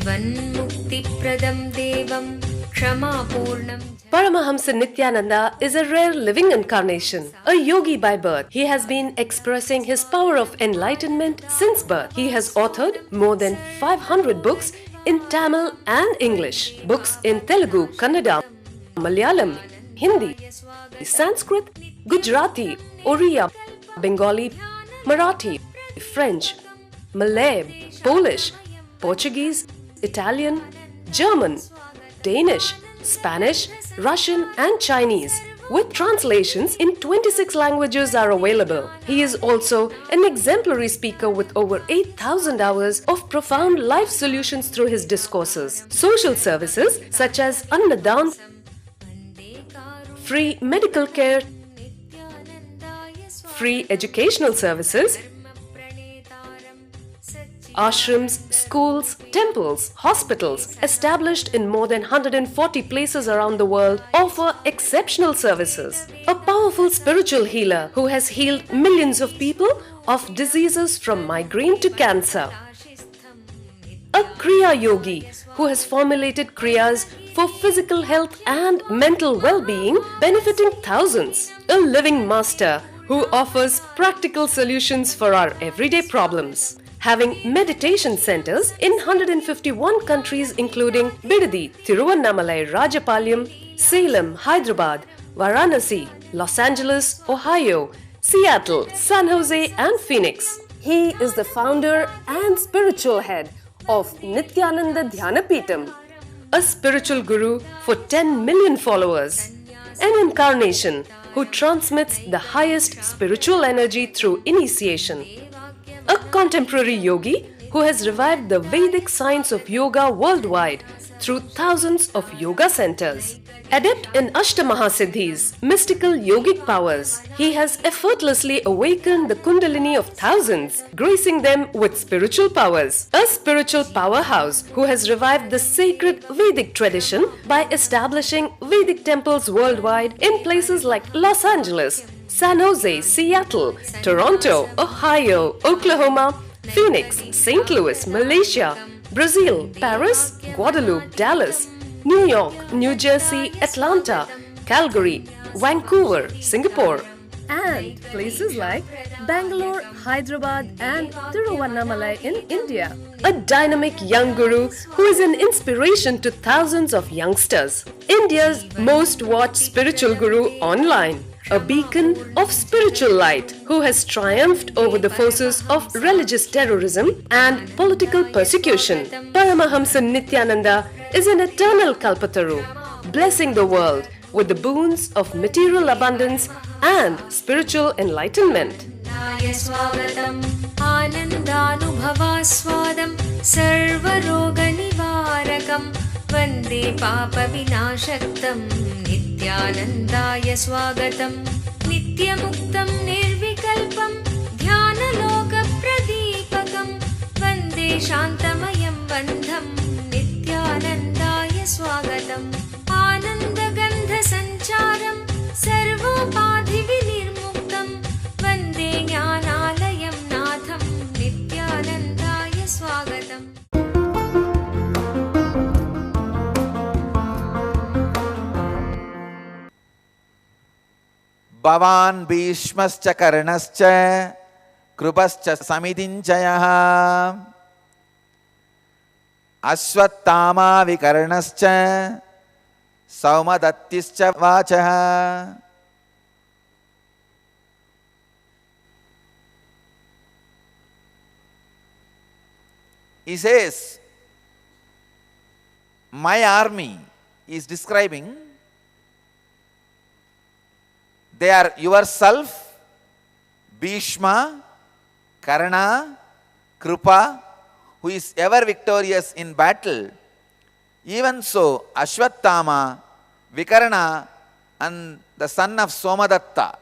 जीवन्मुक्तिप्रदं देवं क्षमापूर्णं. Paramahamsa Nityananda is a rare living incarnation, a yogi by birth. He has been expressing his power of enlightenment since birth. He has authored more than 500 books in Tamil and English, books in Telugu, Kannada, Malayalam, Hindi, Sanskrit, Gujarati, Oriya, Bengali, Marathi, French, Malay, Polish, Portuguese, Italian, German, Danish, Spanish, Russian and Chinese, with translations in 26 languages are available. He is also an exemplary speaker with over 8,000 hours of profound life solutions through his discourses. Social services such as Annadan, free medical care, free educational services, ashrams, schools, temples, hospitals, established in more than 140 places around the world, offer exceptional services. A powerful spiritual healer who has healed millions of people of diseases from migraine to cancer. A Kriya Yogi who has formulated Kriyas for physical health and mental well-being, benefiting thousands. A living master who offers practical solutions for our everyday problems. Having meditation centers in 151 countries including Bidadi, Tiruvannamalai, Rajapalayam, Salem, Hyderabad, Varanasi, Los Angeles, Ohio, Seattle, San Jose and Phoenix. He is the founder and spiritual head of Nityananda Dhyanapitham, a spiritual guru for 10 million followers, an incarnation who transmits the highest spiritual energy through initiation. A contemporary yogi who has revived the Vedic science of yoga worldwide through thousands of yoga centers. Adept in Ashtamahasiddhis, mystical yogic powers, he has effortlessly awakened the Kundalini of thousands, gracing them with spiritual powers. A spiritual powerhouse who has revived the sacred Vedic tradition by establishing Vedic temples worldwide in places like Los Angeles, San Jose, Seattle, Toronto, Ohio, Oklahoma, Phoenix, St. Louis, Malaysia, Brazil, Paris, Guadeloupe, Dallas, New York, New Jersey, Atlanta, Calgary, Vancouver, Singapore, and places like Bangalore, Hyderabad, and Tiruvannamalai in India. A dynamic young guru who is an inspiration to thousands of youngsters. India's most watched spiritual guru online. A beacon of spiritual light who has triumphed over the forces of religious terrorism and political persecution. Paramahamsa Nityananda is an eternal Kalpataru, blessing the world with the boons of material abundance and spiritual enlightenment. आनन्दानुभवास्वादं सर्वरोगनिवारकं वन्दे पापविनाशक्तं नित्यानन्दाय स्वागतं नित्यमुक्तं निर्विकल्पं ध्यानलोकप्रदीपकं वन्दे शान्तमयं बन्धं नित्यानन्दाय स्वागतम् आनन्दगन्धसञ्चारं सर्वोपाधिविनिर्मुक्तं वन्दे ज्ञानालयं नाथं नित्यानन्दाय स्वागतम्. भवान् भीष्मश्च कर्णश्च कृपश्च समितिञ्जयः Ashwatthama विकर्णश्च सौमदत्तिश्च वाचः. He says, my army is describing, they are yourself, Bhishma, Karna, Krupa, who is ever victorious in battle. Even so, Ashwatthama, Vikarna, and the son of Somadatta.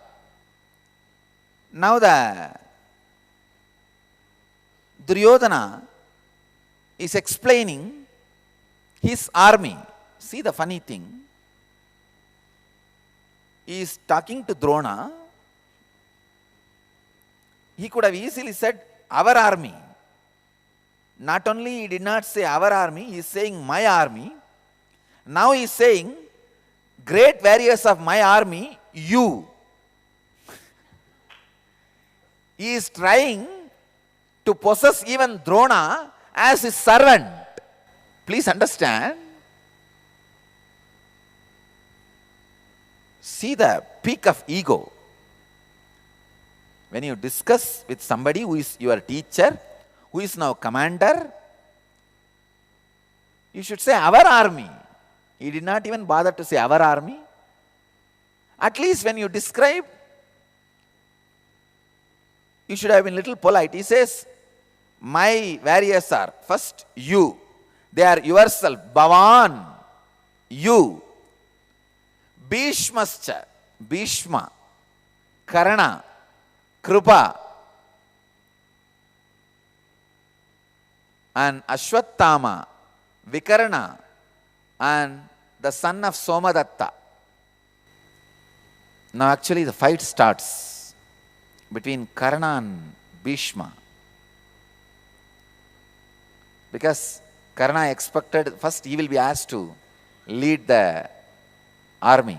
Now the Duryodhana is explaining his army. See the funny thing. He is talking to Drona. He could have easily said, our army. not only he did not say our army, he is saying my army. Now he is saying, great warriors of my army, you. He is trying to possess even Drona as his servant. Please understand. See the peak of ego. When you discuss with somebody who is your teacher, who is now commander, you should say our army. He did not even bother to say our army. At least when you describe, you should have been little polite. He says, my warriors are first you. They are yourself, Bhavan, you. Bhishmascha, Bhishma, Karna, Krupa, and Ashwatthama, Vikarna, and the son of Somadatta. Now actually the fight starts between Karna and Bhishma. Because Karna expected first he will be asked to lead the army.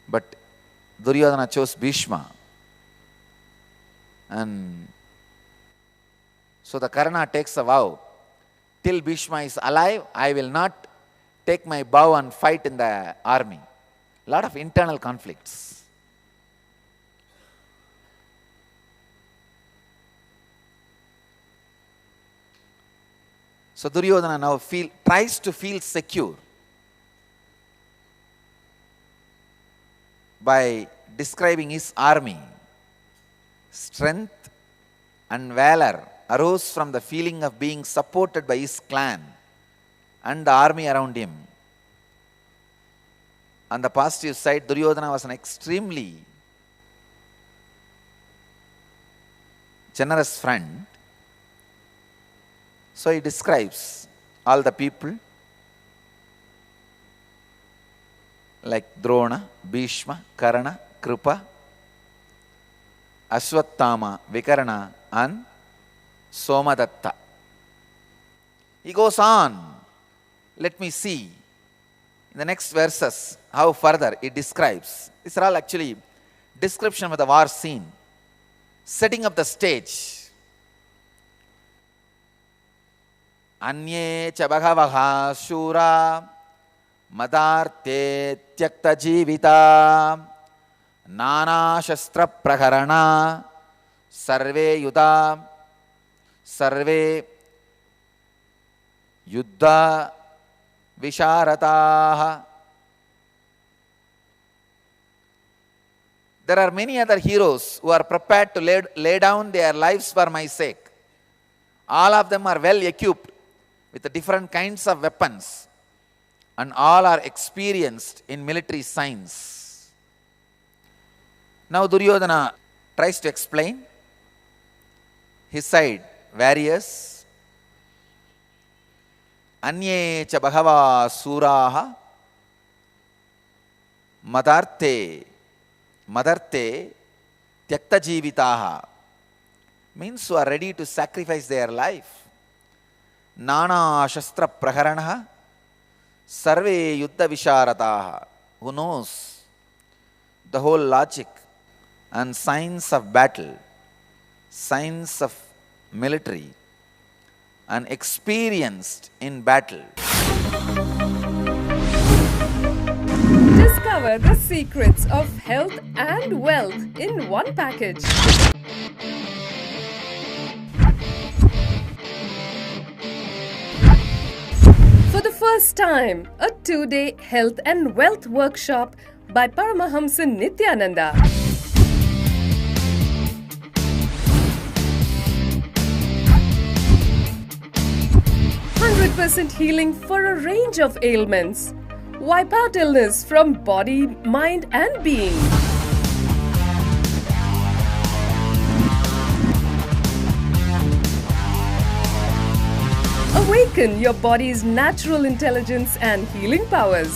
But Duryodhana chose Bhishma. And so the Karna takes a vow. Till Bhishma is alive, I will not take my bow and fight in the army. Lot of internal conflicts. So Duryodhana now tries to feel secure by describing his army. Strength and valor arose from the feeling of being supported by his clan and the army around him. On the positive side, Duryodhana was an extremely generous friend. So he describes all the people like Drona, Bhishma, Karna, Krupa, Ashwatthama, Vikarna, and Somadatta. He goes on. Let me see in the next verses how further it describes. These are all actually description of the war scene, setting up the stage. Anye cha bhagavaha shura madarte tyakta jivita nana shastra praharana sarve yuddha visharataha. There are many other heroes who are prepared to lay down their lives for my sake. All of them are well equipped with the different kinds of weapons, and all are experienced in military science. Now Duryodhana tries to explain his side, warriors. Anye cha bhagava suraha madarte tyakta jivitaha, means who are ready to sacrifice their life. Nana shastra praharanaha sarve yuddha visharataha, who knows the whole logic and science of battle, science of military, and experienced in battle. Discover the secrets of health and wealth in one package. For the first time, a 2-day health and wealth workshop by Paramahamsa Nityananda. 100% healing for a range of ailments. Wipe out illness from body, mind, and being. Awaken your body's natural intelligence and healing powers.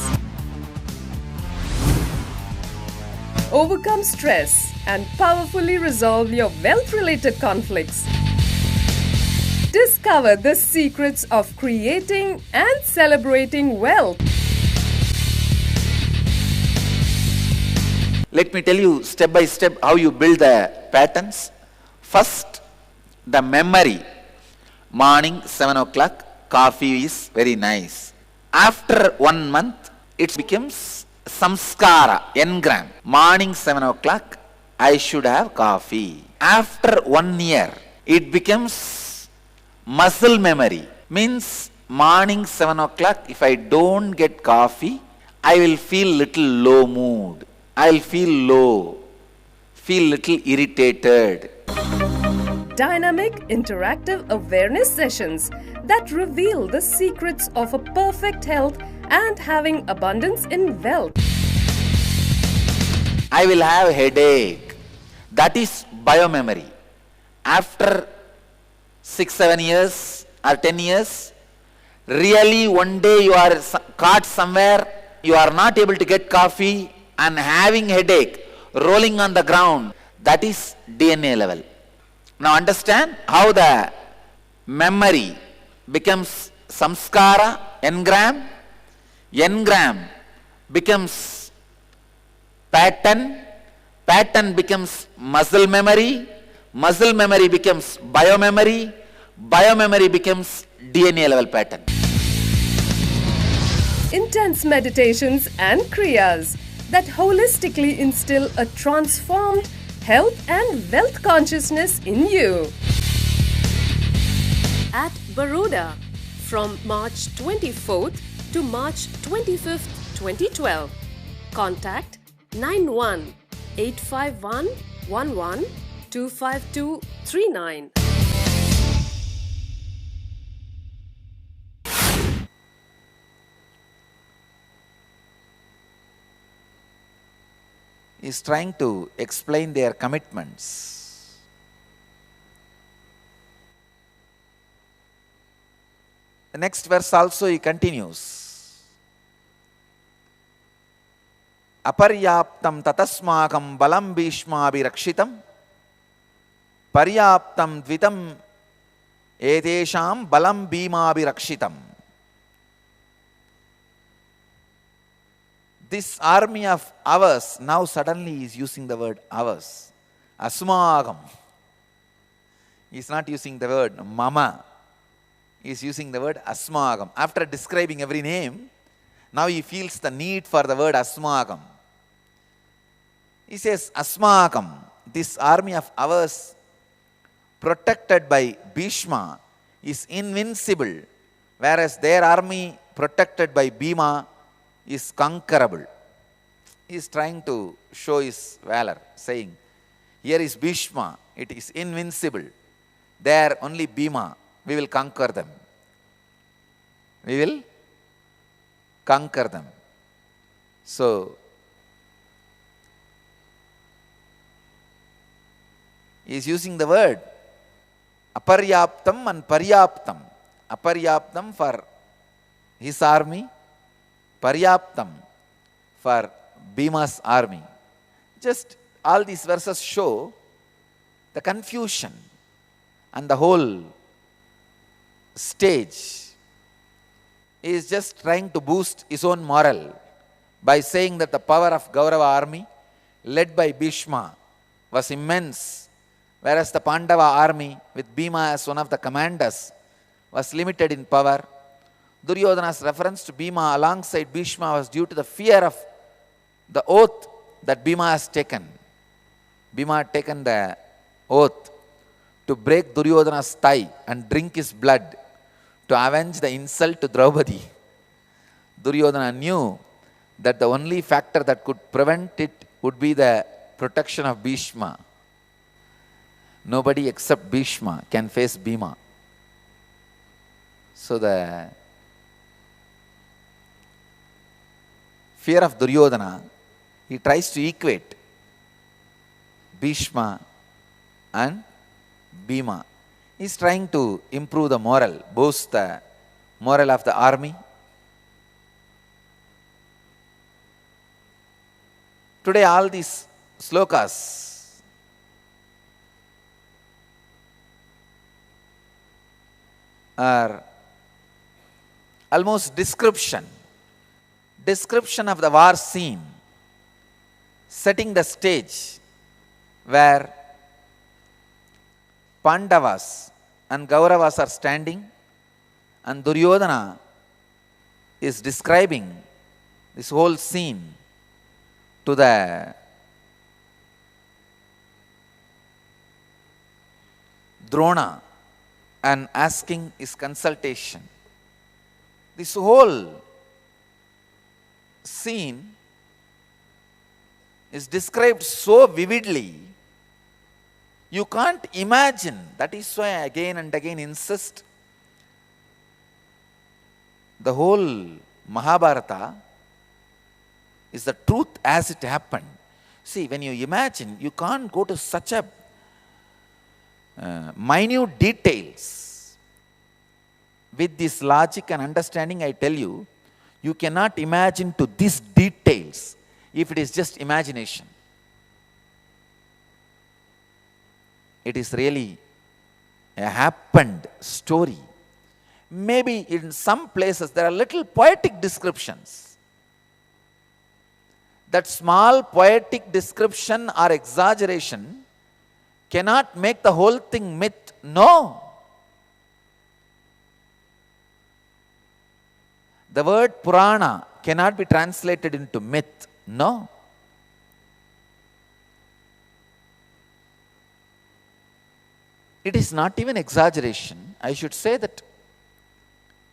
Overcome stress and powerfully resolve your wealth-related conflicts. Discover discover the secrets of creating and celebrating wealth. Let me tell you step by step how you build the patterns. First, the memory. Morning 7 o'clock, coffee is very nice. After 1 month, it becomes samskara, engram. Morning 7 o'clock, I should have coffee. After 1 year, it becomes muscle memory. Means morning 7 o'clock, if I don't get coffee, I will feel little low mood. I will feel low, feel little irritated. Dynamic interactive awareness sessions that reveal the secrets of a perfect health and having abundance in wealth. I will have headache. That is biomemory. After 6, 7 years or 10 years, really one day you are caught somewhere, you are not able to get coffee and having headache, rolling on the ground. That is DNA level. Now understand how the memory becomes samskara, engram. Engram becomes pattern. Pattern becomes muscle memory. Muscle memory becomes biomemory. Biomemory becomes DNA level pattern. Intense meditations and kriyas that holistically instill a transformed health and wealth consciousness in you. At Baroda from March 24th to March 25th, 2012. Contact 91-851-11-25239. Is trying to explain their commitments. The next verse also he continues. Aparyaptam tatasmakam balam bhishmabhirakshitam paryaptam dvitam etesham balam bhimabhirakshitam. This army of ours now suddenly is using the word ours. Asmagam. He is not using the word mama. He is using the word asmagam. After describing every name, now he feels the need for the word asmagam. He says asmagam, this army of ours protected by Bhishma is invincible, whereas their army protected by Bhima is conquerable. He is trying to show his valor, saying, here is Bhishma, it is invincible. There only Bhima, we will conquer them. We will conquer them. So, he is using the word aparyaptam and paryaptam. Aparyaptam for his army, paryaptam for Bhima's army. Just all these verses show the confusion and the whole stage. He is just trying to boost his own morale by saying that the power of Kaurava army led by Bhishma was immense, whereas the Pandava army with Bhima as one of the commanders was limited in power. Duryodhana's reference to Bhima alongside Bhishma was due to the fear of the oath that Bhima has taken. Bhima had taken the oath to break Duryodhana's thigh and drink his blood to avenge the insult to Draupadi. Duryodhana knew that the only factor that could prevent it would be the protection of Bhishma. Nobody except Bhishma can face Bhima. So the fear of Duryodhana, he tries to equate Bhishma and Bhima. He is trying to improve the morale, boost the morale of the army. Today all these slokas or almost description of the war scene, setting the stage where Pandavas and Kauravas are standing, and Duryodhana is describing this whole scene to the Drona and asking his consultation. This whole scene is described so vividly, you can't imagine. That is why I again and again insist, the whole Mahabharata is the truth as it happened. See, when you imagine, you can't go to such a minute details. With this logic and understanding, I tell you, you cannot imagine to these details if it is just imagination. It is really a happened story. Maybe in some places there are little poetic descriptions. That small poetic description or exaggeration cannot make the whole thing myth. No. The word Purana cannot be translated into myth. No. It is not even exaggeration. I should say that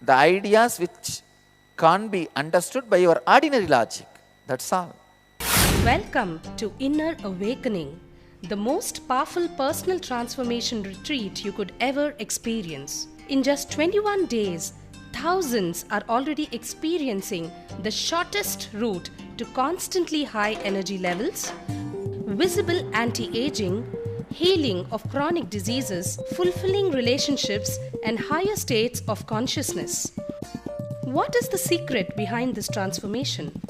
the ideas which can't be understood by your ordinary logic. That's all. Welcome to Inner Awakening, the most powerful personal transformation retreat you could ever experience. In just 21 days, thousands are already experiencing the shortest route to constantly high energy levels, visible anti-aging, healing of chronic diseases, fulfilling relationships, and higher states of consciousness. What is the secret behind this transformation?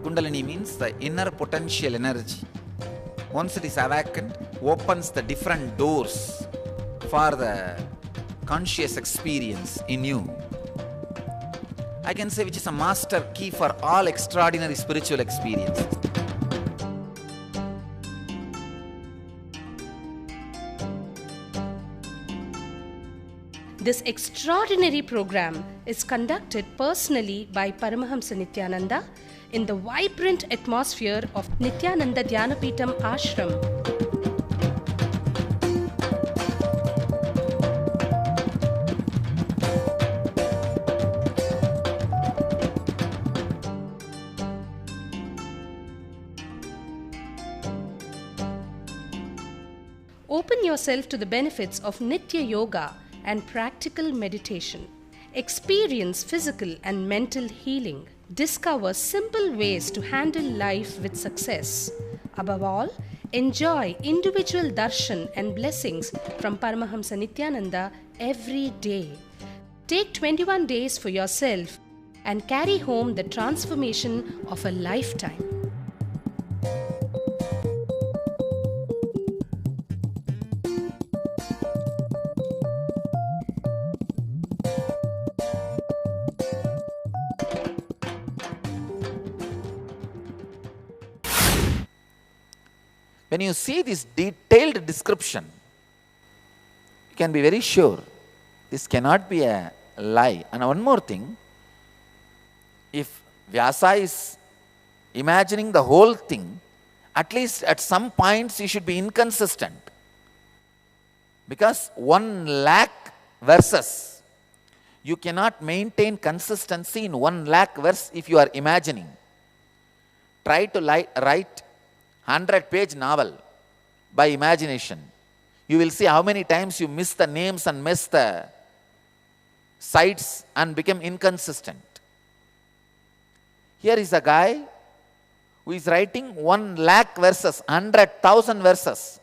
Kundalini means the inner potential energy. Once it is awakened, opens the different doors for the conscious experience in you. I can say which is a master key for all extraordinary spiritual experiences. This extraordinary program is conducted personally by Paramahamsa Nityananda in the vibrant atmosphere of Nityananda Dhyanapitham Ashram. Open yourself to the benefits of Nitya Yoga and practical meditation. Experience physical and mental healing. Discover simple ways to handle life with success. Above all, enjoy individual darshan and blessings from Paramahamsa Nityananda every day. Take 21 days for yourself and carry home the transformation of a lifetime. When you see this detailed description, you can be very sure this cannot be a lie. And one more thing, if Vyasa is imagining the whole thing, at least at some points he should be inconsistent. Because 1 lakh verses, you cannot maintain consistency in 1 lakh verse if you are imagining. Try to write 100-page novel by imagination. You will see how many times you miss the names and miss the sites and become inconsistent. Here is a guy who is writing 1 lakh verses, 100,000 verses.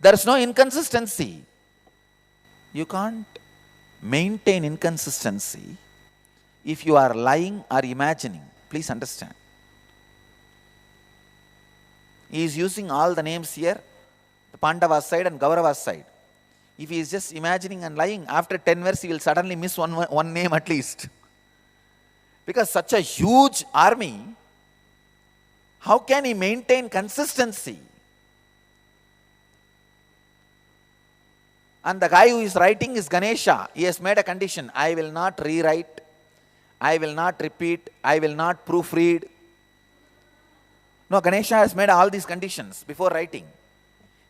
There is no inconsistency. You can't maintain inconsistency if you are lying or imagining. Please understand. He is using all the names here. Pandava's side and Kaurava's side. If he is just imagining and lying, after 10 verses he will suddenly miss one name at least. Because such a huge army, how can he maintain consistency? And the guy who is writing is Ganesha. He has made a condition. I will not rewrite. I will not repeat. I will not proofread. No, Ganesha has made all these conditions before writing.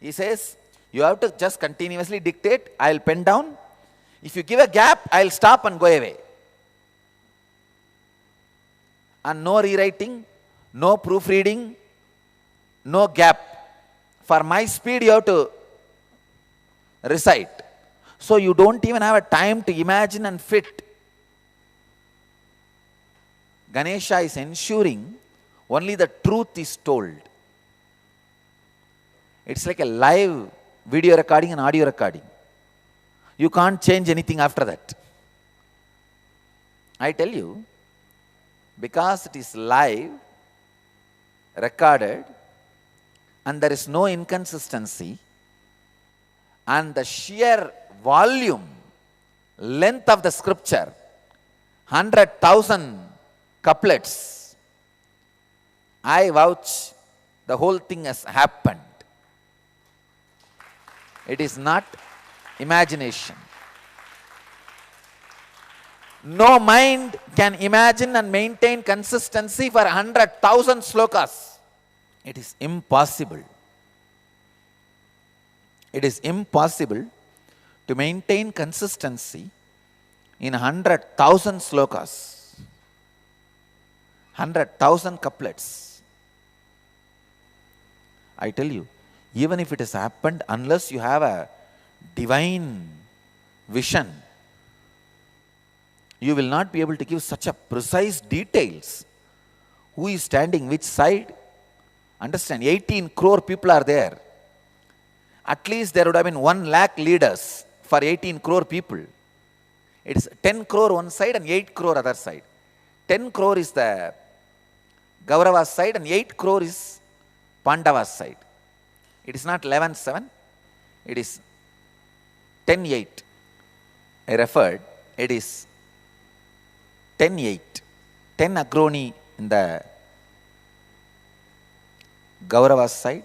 He says, you have to just continuously dictate. I will pen down. If you give a gap, I will stop and go away. And no rewriting, no proofreading, no gap. For my speed, you have to recite. So you don't even have a time to imagine and fit. Ganesha is ensuring only the truth is told. It's like a live video recording and audio recording. You can't change anything after that. I tell you, because it is live, recorded, and there is no inconsistency, and the sheer volume, length of the scripture, 100,000 couplets, I vouch the whole thing has happened. It is not imagination. No mind can imagine and maintain consistency for 100,000 slokas. It is impossible. It is impossible to maintain consistency in 100,000 slokas, 100,000 couplets. I tell you, even if it has happened, unless you have a divine vision, you will not be able to give such a precise details. Who is standing which side? Understand, 18 crore people are there. At least there would have been 1 lakh leaders for 18 crore people. It is 10 crore one side and 8 crore other side. 10 crore is the Kaurava's side and 8 crore is Pandava's side. It is not 11-7, it is 10-8. I referred, it is 10-8. 10 Agroni in the Kaurava's side,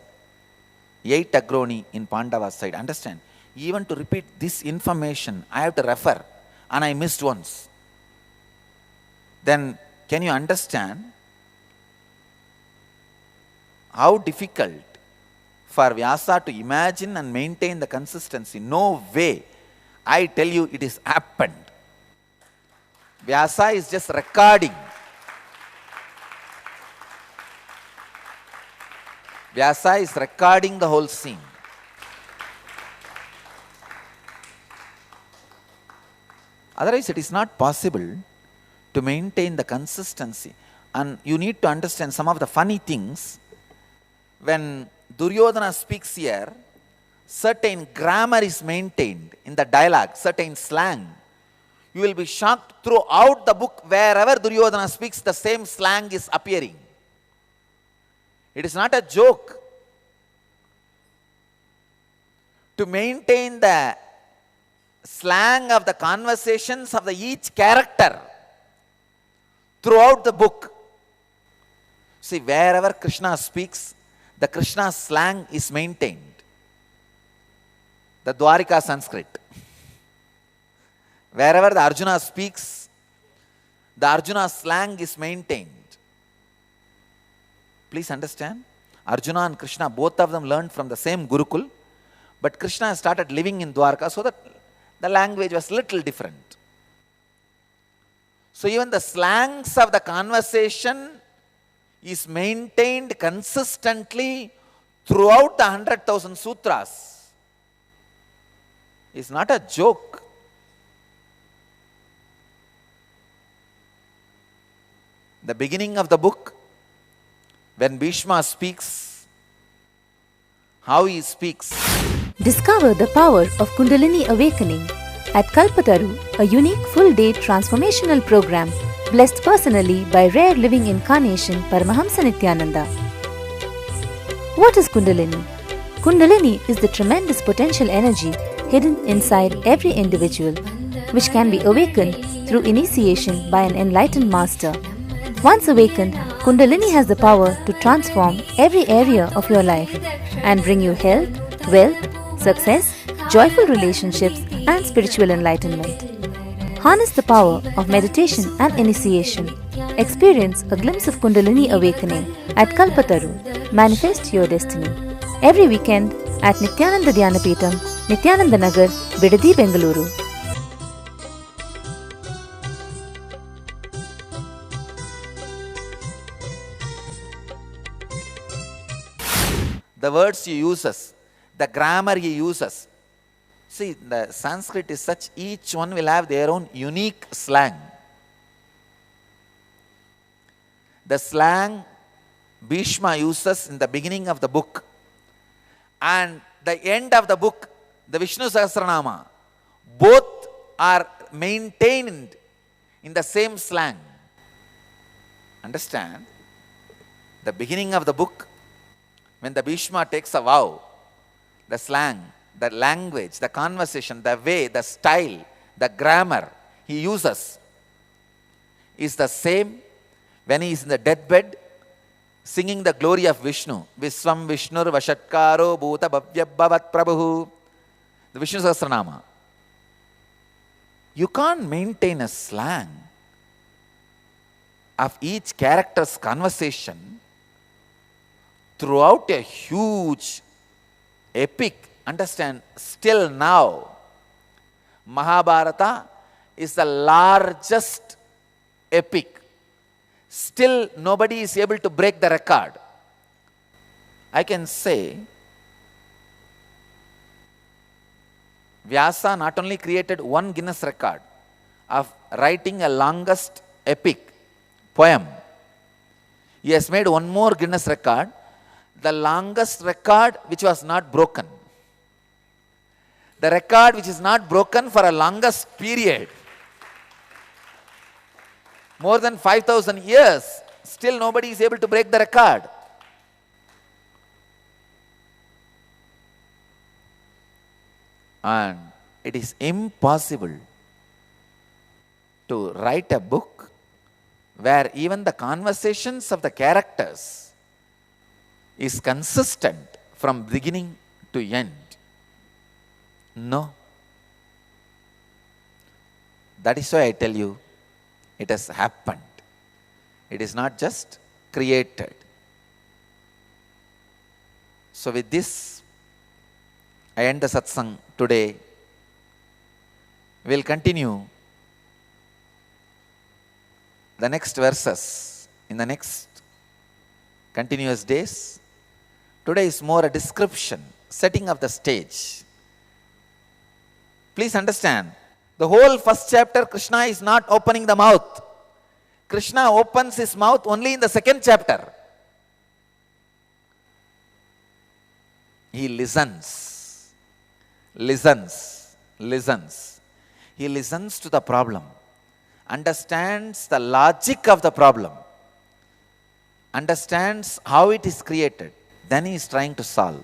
8 Agroni in Pandava's side. Understand, even to repeat this information, I have to refer, and I missed once. Then can you understand how difficult for Vyasa to imagine and maintain the consistency? No way. I tell you, it is happened. Vyasa is just recording. Vyasa is recording the whole scene. Otherwise, it is not possible to maintain the consistency. And you need to understand some of the funny things. When Duryodhana speaks here, certain grammar is maintained in the dialogue, certain slang. You will be shocked throughout the book, wherever Duryodhana speaks, the same slang is appearing. It is not a joke. To maintain the slang of the conversations of the each character throughout the book. See, wherever Krishna speaks, the Krishna slang is maintained. The Dwarika Sanskrit. Wherever the Arjuna speaks, the Arjuna slang is maintained. Please understand, Arjuna and Krishna, both of them learned from the same Gurukul, but Krishna started living in Dwarka, so that the language was little different. So even the slangs of the conversation is maintained consistently throughout the 100,000 sutras. It's not a joke. The beginning of the book, when Bhishma speaks, how he speaks. Discover the power of Kundalini Awakening at Kalpataru, a unique full-day transformational program blessed personally by rare living incarnation Paramahamsa Nityananda. What is Kundalini? Kundalini is the tremendous potential energy hidden inside every individual, which can be awakened through initiation by an enlightened master. Once awakened, Kundalini has the power to transform every area of your life and bring you health, wealth, success, joyful relationships, and spiritual enlightenment. Harness the power of meditation and initiation. Experience a glimpse of Kundalini awakening at Kalpataru. Manifest your destiny. Every weekend at Nityananda Dhyanapitham, Nityananda Nagar, Bidadi, Bengaluru. The words he uses, the grammar he uses. See, the Sanskrit is such, each one will have their own unique slang. The slang Bhishma uses in the beginning of the book and the end of the book, the Vishnu Sahasranama, both are maintained in the same slang. Understand? The beginning of the book, when the Bhishma takes a vow, the slang, the language, the conversation, the way, the style, the grammar he uses is the same when he is in the deathbed singing the glory of Vishnu. Visvam Vishnur Vashatkaro Bhuta Bhavyabhavat Prabhu. The Vishnu Sahasranama. You can't maintain a slang of each character's conversation throughout a huge epic. Understand, still now, Mahabharata is the largest epic. Still nobody is able to break the record. I can say, Vyasa not only created one Guinness record of writing a longest epic poem, he has made one more Guinness record, the longest record which was not broken. The record which is not broken for a longest period. More than 5,000 years, still nobody is able to break the record. And it is impossible to write a book where even the conversations of the characters is consistent from beginning to end. No. That is why I tell you, it has happened. It is not just created. So with this, I end the satsang today. We will continue the next verses in the next continuous days. Today is more a description, setting of the stage. Please understand, the whole first chapter, Krishna is not opening the mouth. Krishna opens his mouth only in the second chapter. He listens, listens, listens. He listens to the problem, understands the logic of the problem, understands how it is created. Then he is trying to solve.